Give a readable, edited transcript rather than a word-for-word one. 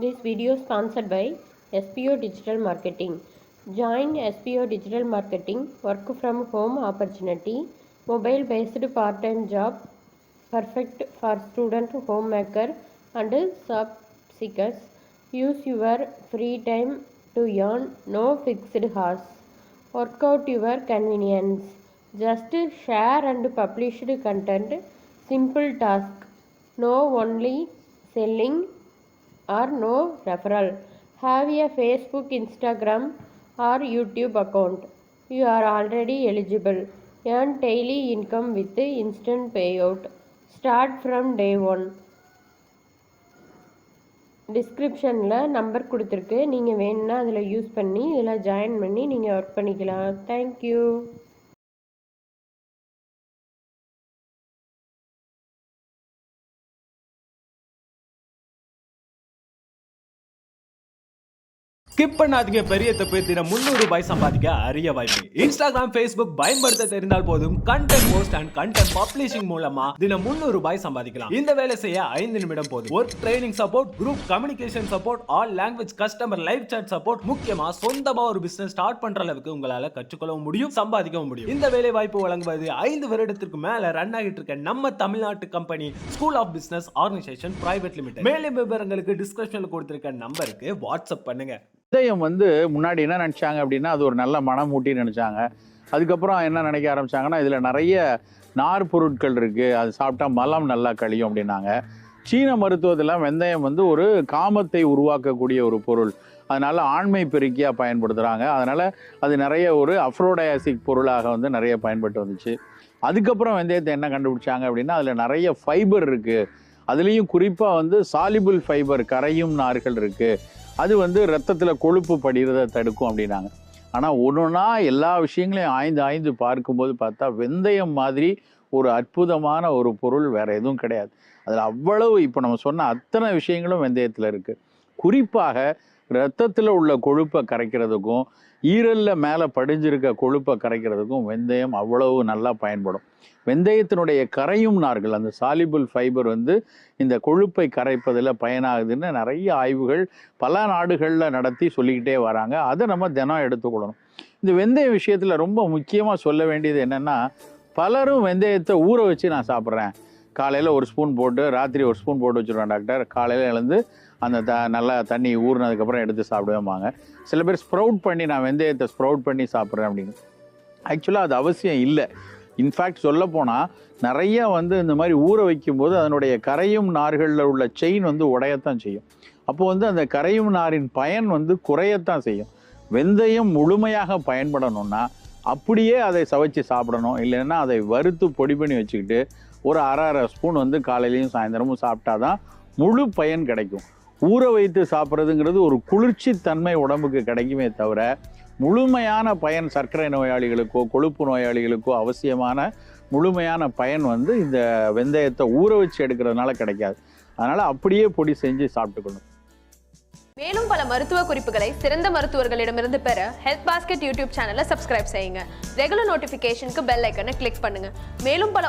This video is sponsored by SPO Digital Marketing. Join SPO Digital Marketing work from home opportunity, mobile based part-time job, perfect for student, homemaker and job seekers. Use your free time to earn, no fixed hours. Work out your convenience. Just share and publish content. Simple task. No only selling or no referral. Have a Facebook, Instagram or YouTube account. You are already eligible. Earn daily income with instant payout. Start from day 1. டிஸ்கிரிப்ஷனில் number கொடுத்துருக்கு, நீங்கள் வேணும்னா அதில் use பண்ணி இதில் join பண்ணி நீங்கள் work பண்ணிக்கலாம். தேங்க்யூ. ஸ்கிப் பண்ணாதீங்க, பெரிய தப்பு. தினம் 300 ரூபாய் சம்பாதிக்க அரிய வாய்ப்பு. இன்ஸ்டாகிராம், ஃபேஸ்புக் பயன்படுத்த தெரிந்தால் போதும். Content post and content publishing மூலமா தினம் 300 ரூபாய் சம்பாதிக்கலாம். இந்த வேலை செய்ய 5 நிமிடம் போதும். Work training support, group communication support, all language customer live chat support, முக்கியமா சொந்தமா ஒரு பிசினஸ் ஸ்டார்ட் பண்ற அளவுக்கு உங்களால கற்றுக்கொள்ளவும் முடியும், சம்பாதிக்கவும் முடியும். இந்த வேலை வாய்ப்பு வழங்குவது 5 வருடத்திற்கு மேல ரன் ஆகிட்டு இருக்க நம்ம தமிழ்நாட்டு company school of business organisation private limited. மேலும் விவரங்களுக்கு டிஸ்கிரிப்ஷன்ல கொடுத்திருக்க நம்பருக்கு வாட்ஸ்அப் பண்ணுங்க. விந்தயம் முன்னாடி என்ன நினச்சாங்க அப்படின்னா, அது ஒரு நல்ல மனமூட்டி நினச்சாங்க. அதுக்கப்புறம் என்ன நினைக்க ஆரம்பிச்சாங்கன்னா, இதில் நிறைய நார் பொருட்கள் இருக்குது, அது சாப்பிட்டா மலம் நல்லா கழியும் அப்படின்னாங்க. சீன மருத்துவத்தில் வெந்தயம் ஒரு காமத்தை உருவாக்கக்கூடிய ஒரு பொருள், அதனால் ஆண்மை பெருக்கியாக பயன்படுத்துகிறாங்க. அதனால் அது நிறைய ஒரு அஃப்ரோடயாசிக் பொருளாக நிறைய பயன்பட்டு வந்துச்சு. அதுக்கப்புறம் வெந்தயத்தை என்ன கண்டுபிடிச்சாங்க அப்படின்னா, அதில் நிறைய ஃபைபர் இருக்குது, அதுலேயும் குறிப்பாக சாலிபிள் ஃபைபர், கரையும் நார்கள் இருக்குது, அது ரத்தத்தில் கொழுப்பு படிகிறத தடுக்கும் அப்படின்னாங்க. ஆனால் ஒன்றுனா எல்லா விஷயங்களையும் ஆய்ந்து பார்க்கும்போது பார்த்தா வெந்தயம் மாதிரி ஒரு அற்புதமான ஒரு பொருள் வேறு எதுவும் கிடையாது. அதில் அவ்வளவு இப்போ நம்ம சொன்ன அத்தனை விஷயங்களும் வெந்தயத்தில் இருக்குது. குறிப்பாக ரத்தத்தில் உள்ள கொழுப்பை கரைக்கிறதுக்கும் ஈரலில் மேலே படிஞ்சிருக்க கொழுப்பை கரைக்கிறதுக்கும் வெந்தயம் அவ்வளவு நல்லா பயன்படும். வெந்தயத்தினுடைய கரையும் நார்கள், அந்த சாலிபிள் ஃபைபர் இந்த கொழுப்பை கரைப்பதில் பயனாகுதுன்னு நிறைய ஆய்வுகள் பல நாடுகளில் நடத்தி சொல்லிக்கிட்டே வராங்க. அதை நம்ம தினம் எடுத்துக்கொள்ளணும். இந்த வெந்தய விஷயத்தில் ரொம்ப முக்கியமாக சொல்ல வேண்டியது என்னென்னா, பலரும் வெந்தயத்தை ஊற வச்சு நான் சாப்பிட்றேன், காலையில் ஒரு ஸ்பூன் போட்டு ராத்திரி ஒரு ஸ்பூன் போட்டு வச்சுருவேன் டாக்டர், காலையில் எழுந்து அந்த நல்லா தண்ணி ஊறினதுக்கப்புறம் எடுத்து சாப்பிடுவேம்பாங்க. சில பேர் ஸ்ப்ரவுட் பண்ணி, நான் வெந்தயத்தை ஸ்ப்ரவுட் பண்ணி சாப்பிட்றேன் அப்படின்னு. ஆக்சுவலாக அது அவசியம் இல்லை. இன்ஃபேக்ட் சொல்லப்போனால் நிறைய இந்த மாதிரி ஊற வைக்கும்போது அதனுடைய கரையும் நார்களில் உள்ள செயின் உடையத்தான் செய்யும். அப்போது அந்த கரையும் நாரின் பயன் குறையத்தான் செய்யும். வெந்தயம் முழுமையாக பயன்படணும்னா அப்படியே அதை சவைச்சு சாப்பிடணும். இல்லைன்னா அதை வறுத்து பொடி பண்ணி வச்சுக்கிட்டு ஒரு அரை ஸ்பூன் காலையிலையும் சாயந்தரமும் சாப்பிட்டா தான் முழு பயன் கிடைக்கும். ஊற வைத்து சாப்பிட்றதுங்கிறது ஒரு குளிர்ச்சி தன்மை உடம்புக்கு கிடைக்குமே தவிர முழுமையான பயன் சர்க்கரை நோயாளிகளுக்கோ கொழுப்பு நோயாளிகளுக்கோ அவசியமான முழுமையான பயன் இந்த வெந்தயத்தை ஊற வச்சு எடுக்கிறதுனால கிடைக்காது. அதனால் அப்படியே பொடி செஞ்சு சாப்பிட்டுக்கணும். மேலும் பல மருத்துவ குறிப்புகளை சிறந்த மருத்துவர்களிடமிருந்து பெற ஹெல்த் பாஸ்கெட் யூடியூப் சேனலை சப்ஸ்கிரைப் செய்யுங்க. ரெகுலர் நோட்டிஃபிகேஷனுக்கு பெல் ஐக்கனை கிளிக் பண்ணுங்க. மேலும் பல